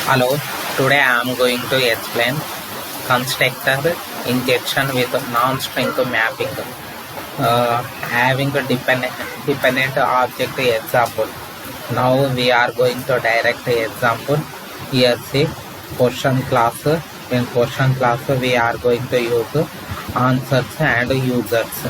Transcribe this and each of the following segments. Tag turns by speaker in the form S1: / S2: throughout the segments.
S1: Hello, today I am going to explain constructor injection with non-string mapping. Having a dependent object example. Now we are going to direct example. Here see question class. In question class we are going to use answers and users.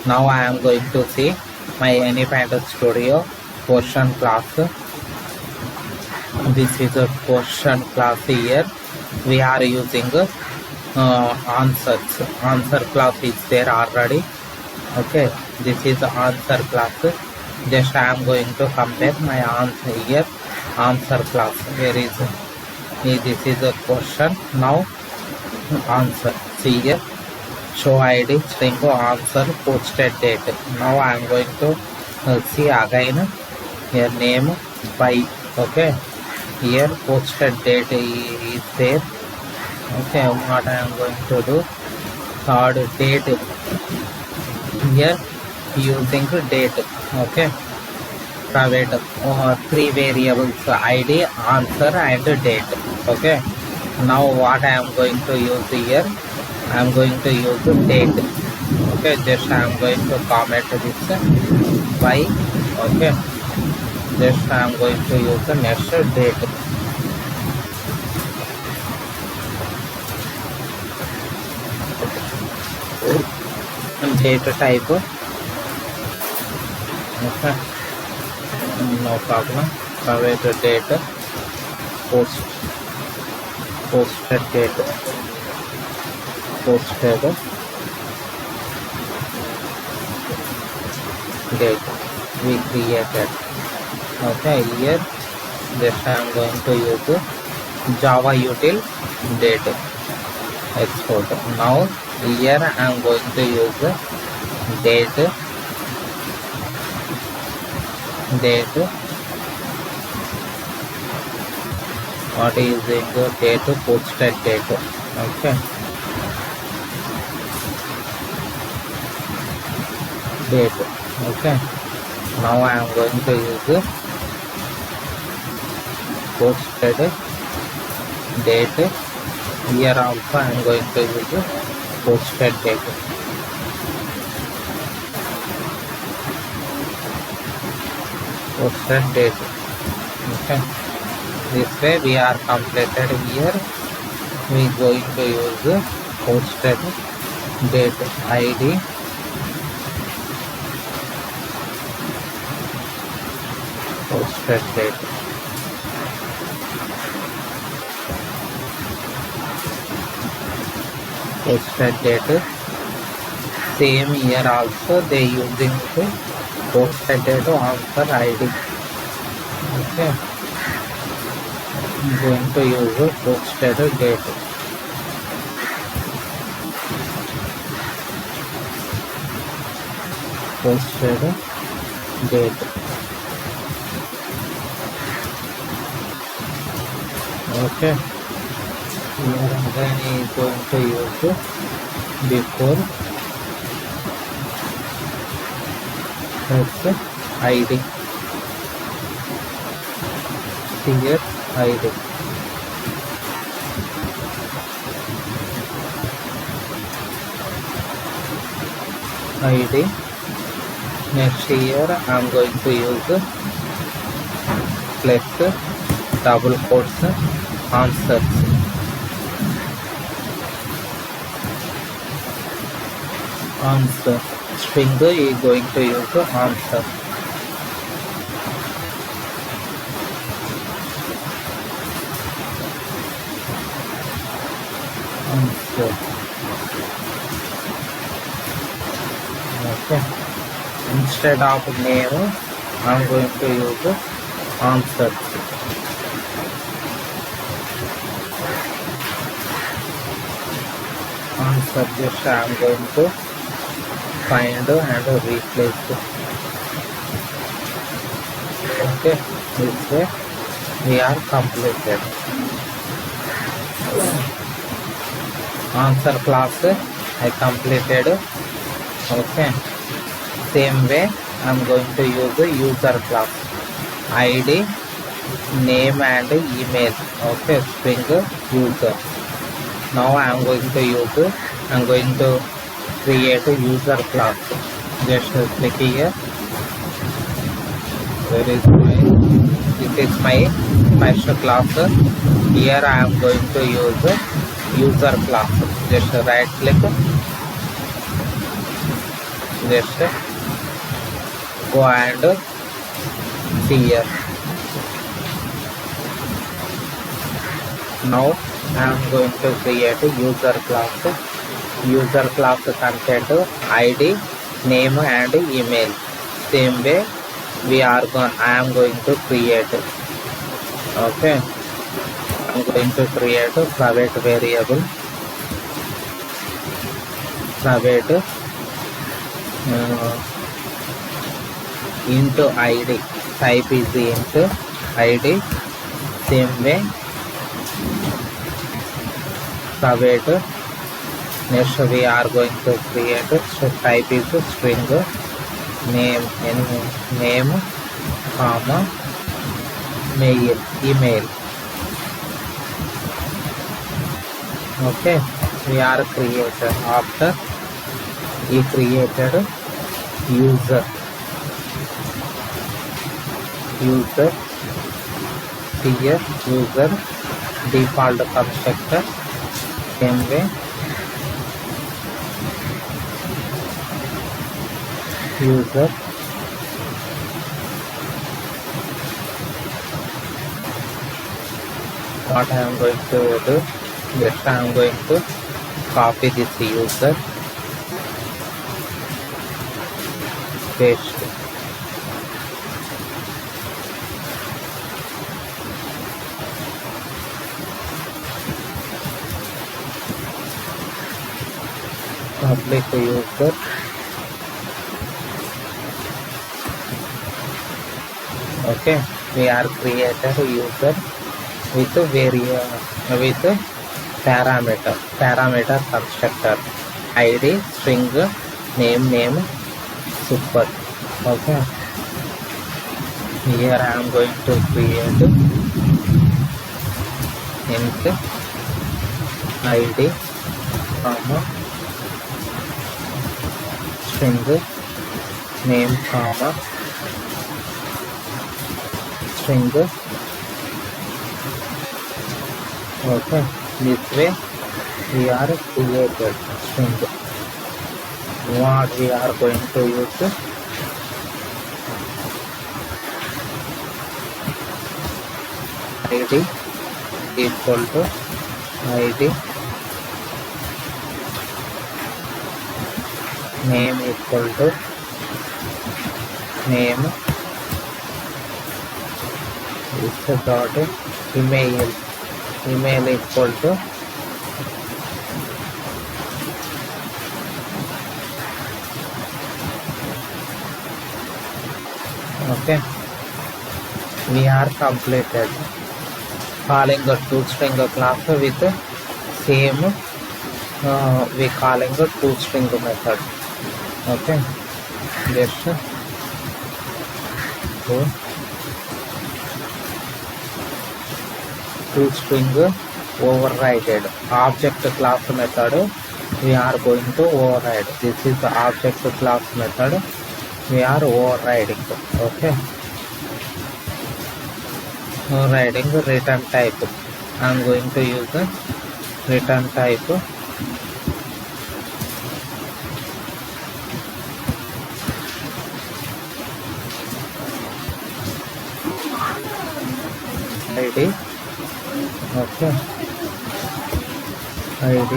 S1: Now I am going to see my Anypad Studio question class. This is a question class. Here we are using answers. Answer class is there already. Okay, this is answer class. Just I am going to compare my answer here. Answer class. Where is this is a question. Now answer. See here. Show ID string answer posted date. Now I am going to see again here name by. Okay, here posted date is there. Okay, what I am going to do, third date here using date. Okay, private three variables ID, answer and date. Okay, now what I am going to use here, I am going to use date. Okay, just I am going to comment this by. Okay, just I am going to use the next date. Date type. Okay, no problem. Private date, posted date, posted date we created. Okay, here this I am going to use Java util date export. Now here I am going to use date what is the date posted date. Okay, date. Okay, now I am going to use posted date. Here also I am going to use posted date. Posted date. Okay, this way we are completed. Here we going to use posted date ID, posted date. Posted date. Same here also they using the posted date answer ID. Okay, I'm going to use the posted date. Posted date. Okay, here again is going to use before that's ID. Here ID. ID. Next here I am going to use plus double quotes answers. Answer string is going to use answer. Answer. Okay, instead of name I am going to use answer. Answer just I am going to find and replace. Okay, this way we are completed. Answer class I completed. Okay, same way I am going to use the user class ID name and email. Okay, string user. Now I'm going to create a user class. Just click here. Where is this is my first class. Here I am going to use user class. Just right click. Just go and see here. Now I am going to create a user class. User class content ID, name and email. Same way I am going to create. Okay, I am going to create a private variable. Private into ID. Type is into ID. Same way private. Next we are going to create so type is string name comma email. Okay, we are created. After we created user here user default constructor. Same way user what I am going to do, just I am going to copy this user, paste. Public user. Okay, we are created user with parameter constructor ID string name super. Okay, here I am going to create int ID comma string name comma string. Okay, this way we are created string. What we are going to use ID equal to ID name equal to name is dot email equal to okay. We are completed calling a toString class with same we calling a toString method. Okay, just go toString overridden object class method. We are going to override. This is the object class method. We are overriding. Okay, overriding the return type. I am going to use the return type. ID. Okay, ID.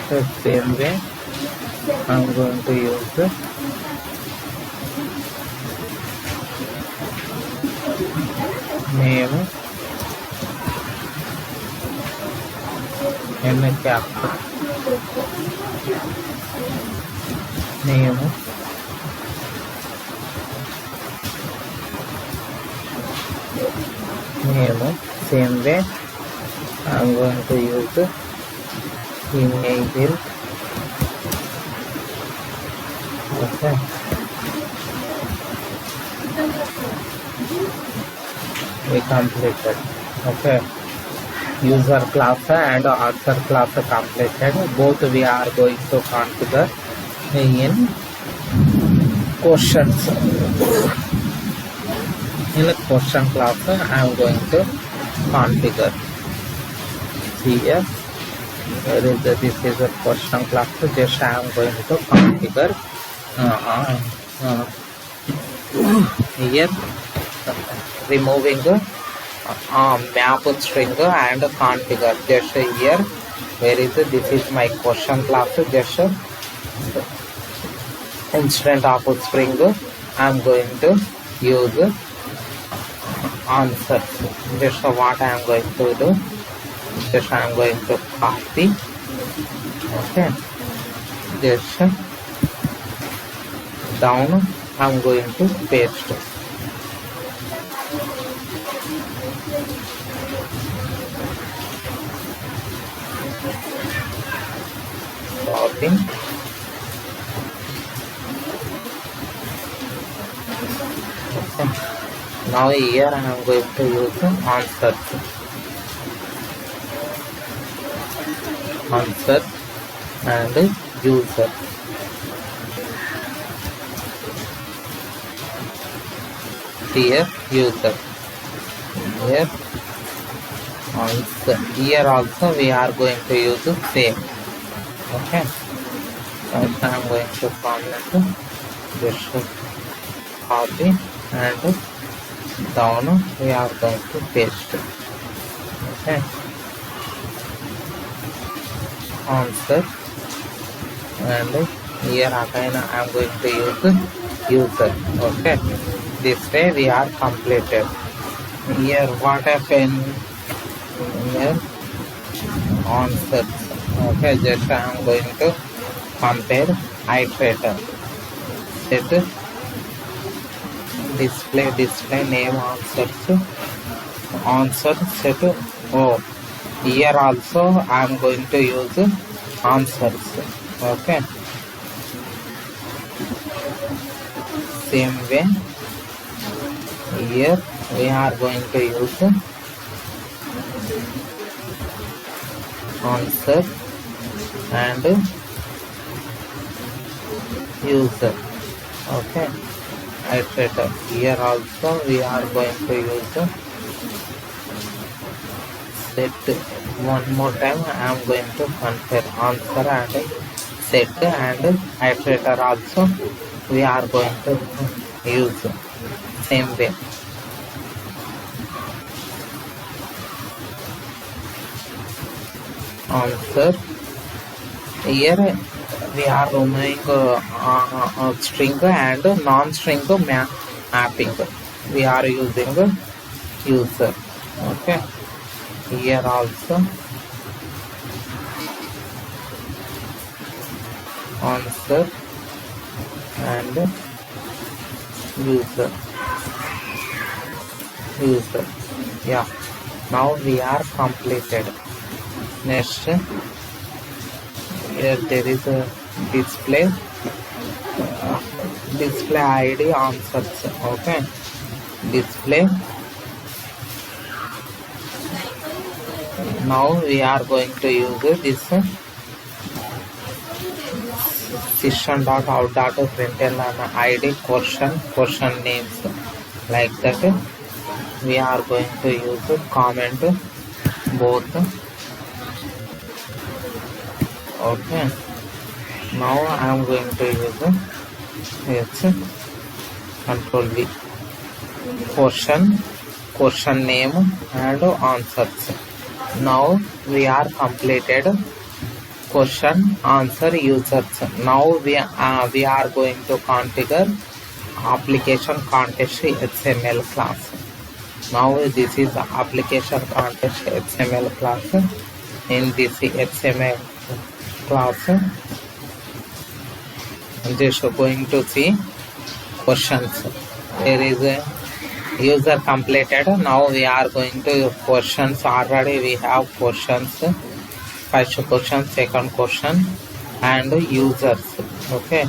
S1: The same way I am going to use the name N capital name same way I am going to use the email. Okay. we completed. Okay, user class and answer class completed. Both we are going to configure in questions. In the question class, I am going to configure. See here, this is a question class. Just I am going to configure. Here, removing map string and configure. Just here, where is it? This is my question class. Just instead of string, I am going to use answer. Just what I am going to do. Just I am going to copy. Okay. Just down. I am going to paste. Copy. Okay. Now here I am going to use answer and user. Here user. Here answer. Here also we are going to use same. Okay. First I am going to comment. Just copy and down we are going to paste. Okay. Answer and here again I am going to use user. Okay. This way we are completed. Here what happened? Here answers. Okay. Just I am going to compare iterator. Set display name answer set. Oh, here also I am going to use answers. Okay, same way here we are going to use answer and user. Okay, iterator. Here also we are going to use set. One more time I am going to compare answer and set and iterator also we are going to use same way. Answer. Here we are removing string and non-string mapping. We are using user. Okay. Here also answer and user. Yeah. Now we are completed. Next, here there is a display ID answers. Okay, display. Now we are going to use this system.out.println ID question names like that. We are going to use comment both. Okay, now I am going to use control V question name and answers. Now we are completed question answer users. Now we are going to configure application context XML class. Now this is the application context XML class. In this XML class, just going to see questions. There is a user completed. Now we are going to questions. Already we have questions. First question, second question, and users. Okay,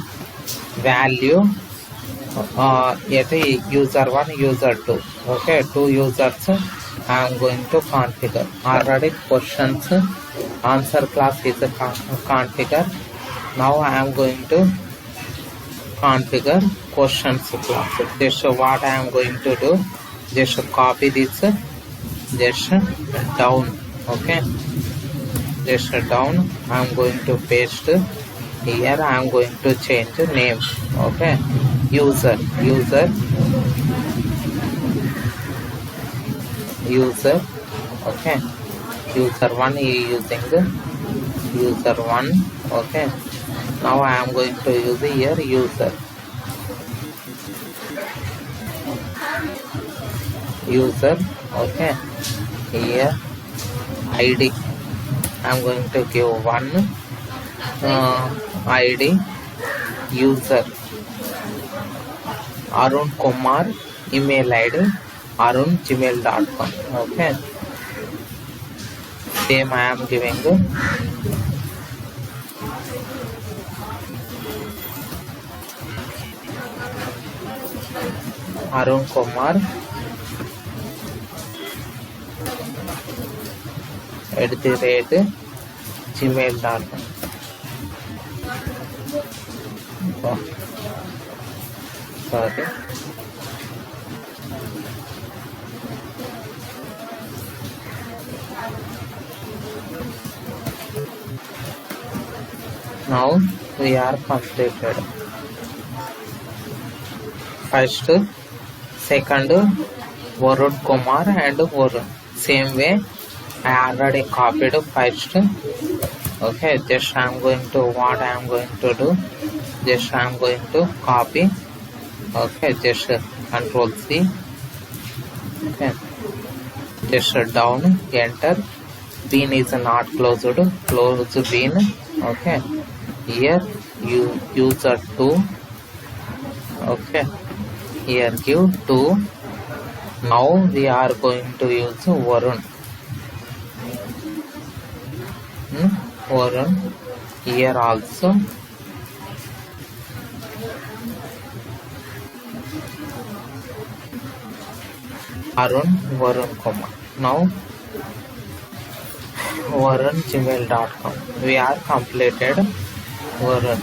S1: value Yet user 1, user 2. Okay, two users I am going to configure. Already questions answer class is a configure. Now I am going to configure questions class. Just what I am going to do, just copy this, just down. Okay, just down. I am going to paste here. I am going to change name. Okay, user. Okay, user 1 is using user 1. Okay, now I am going to use here user. Okay, here ID. I am going to give one ID user Arun Kumar, email ID arun@gmail.com. Okay, same I am giving Arun Kumar @gmail.com. Oh, sorry. Now we are completed. First, second, Varun Kumar and Varun. Same way, I already copied first. Okay, just I am going to what I am going to do. Just I am going to copy. Okay, just Control C. Okay, just down, enter. Bean is not closed. Close bean. Okay, here user 2. Okay, here give 2. Now we are going to use Varun. Varun here also. Varun Kumar. Now Varun@gmail.com. We are completed Varun.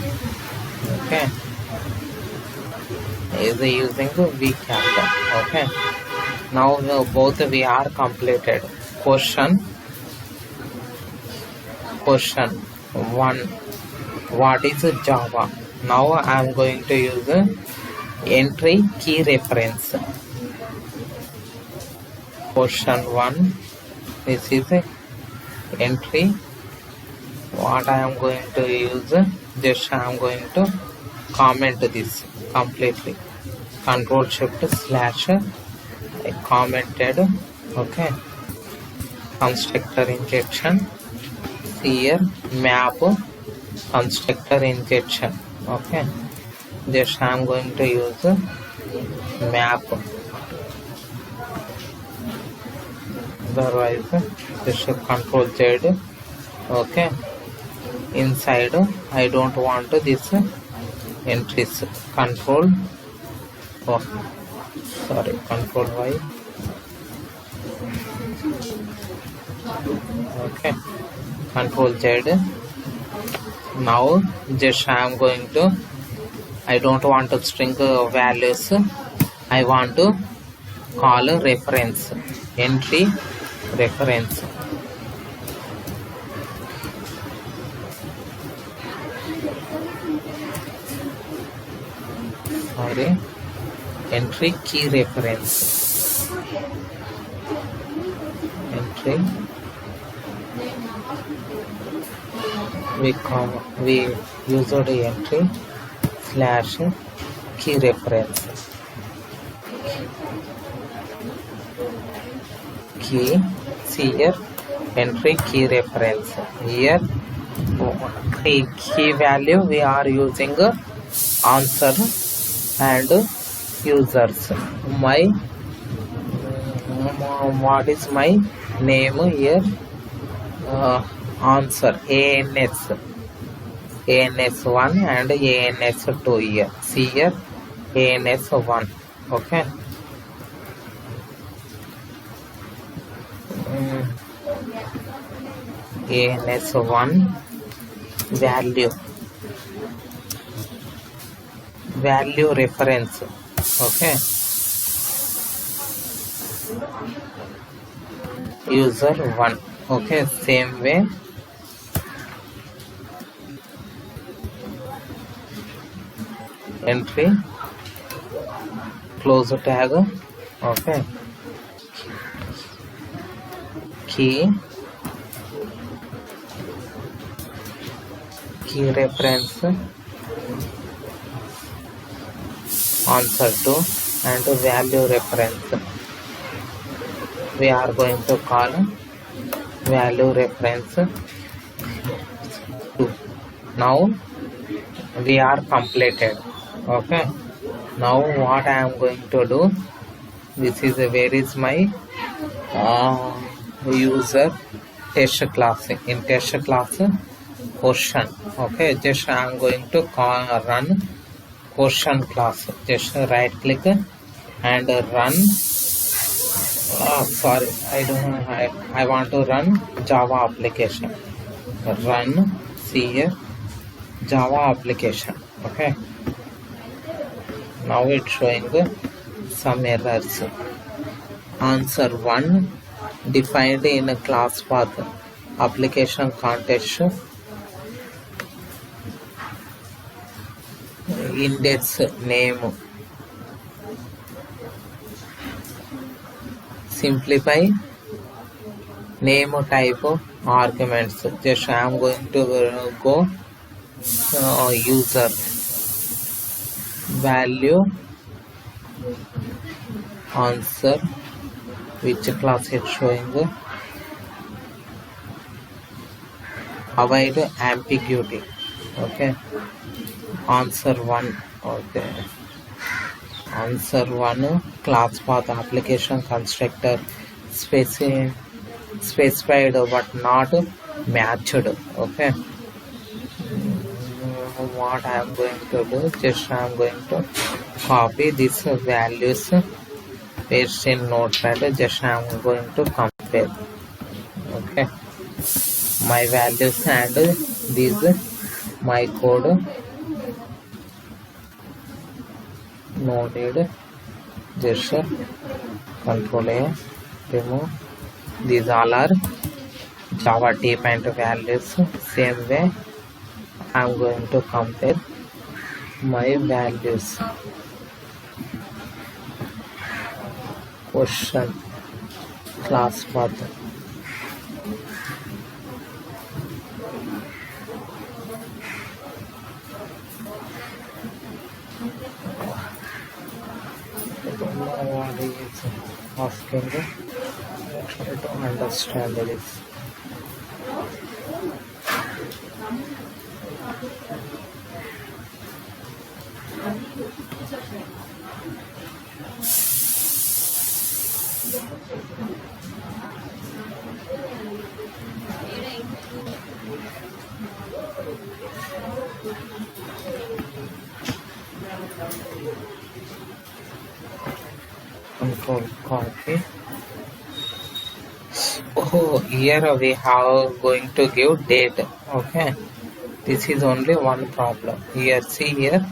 S1: Okay, is using vCAPTCHA. Okay, now both we are completed. Question 1. What is Java? Now I am going to use entry key reference. Question 1. This is entry. What I am going to use, just I am going to comment this completely. Control Shift / I commented. Okay, constructor injection. Here map constructor injection. Okay, just I am going to use map. Otherwise, just Control Z. Okay, inside I don't want this entries. Control Y. Okay, Control Z. Now just I am going to, I don't want to string values. I want to call a reference. Entry reference. Sorry, entry key reference. Entry. We use the entry / key reference. Key. See here, entry key reference. Here key value we are using answer and users. My what is my name here? Answer ANS1 and ANS2 here. See here, ANS1. Okay. ANS1 value reference. Okay. User 1. Okay, same way. Entry, close tag. Okay. Key reference, answer to, and value reference. We are going to call value reference 2. Now we are completed. Okay. Now what I am going to do, this is where is my user test class. In test class question. Okay, just I am going to run question class. Just right click and run. Sorry, I want to run Java application. Run, see here, Java application. Okay. Now it's showing some errors. Answer 1 defined in a class path application context index name. Simplify name type arguments. Just I am going to go user value answer, which class is showing, avoid ambiguity. Okay, answer 1. Okay, answer 1 class path application constructor specified but not matched. Okay, what I am going to do, just I am going to copy these values, paste in notepad. Just I am going to compare. Okay, my values and these my code. No need. Just control A, remove. These all are Java dependent values. Same way I am going to compare my values. Question class path. What is asking? Try to understand this. Control copy. Oh, here we have going to give date. Okay, this is only one problem. Here, see here,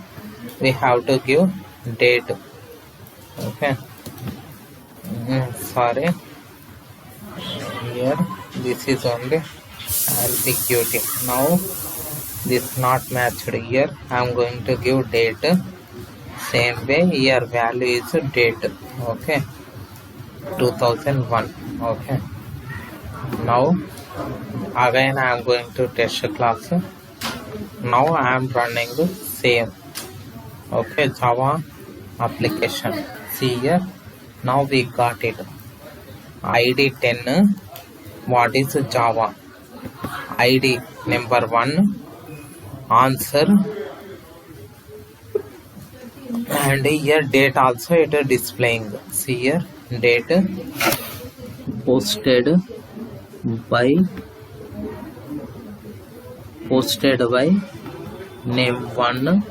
S1: we have to give date. Okay, sorry. Here, this is only ambiguity. Now, this not matched. Here, I am going to give date. Same way, here value is date. Okay, 2001. Okay, now again I am going to test class. Now I am running the same. Okay, Java application. See here, now we got it. ID 10. What is Java? ID number 1. Answer. And here date also it is displaying. See here, date posted by name 1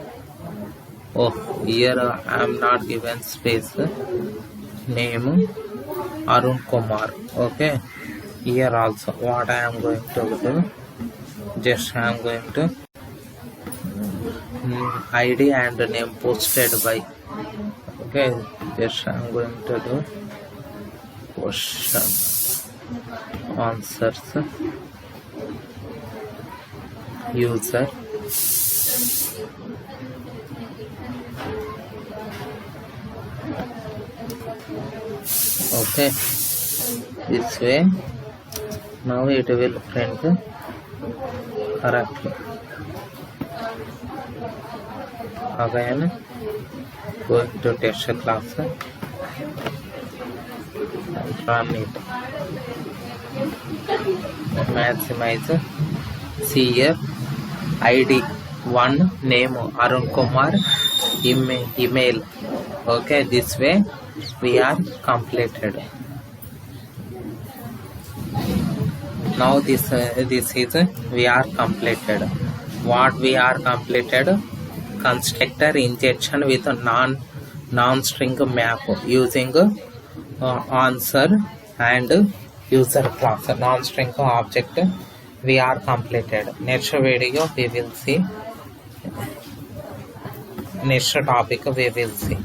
S1: Oh, here I am not given space. Name Arun Kumar. Okay. Here also what I am going to do, just I am going to ID and name posted by. Okay, just I am going to do question answers user. Okay, this way now it will print correctly. Again going to test class and run it. Maximize. See here ID 1, name Arun Kumar, email. Okay, this way we are completed. Now this is we are completed. What we are completed? Constructor injection with a non-string map using answer and user class. Non-string object we are completed. Next video we will see. Next topic we will see.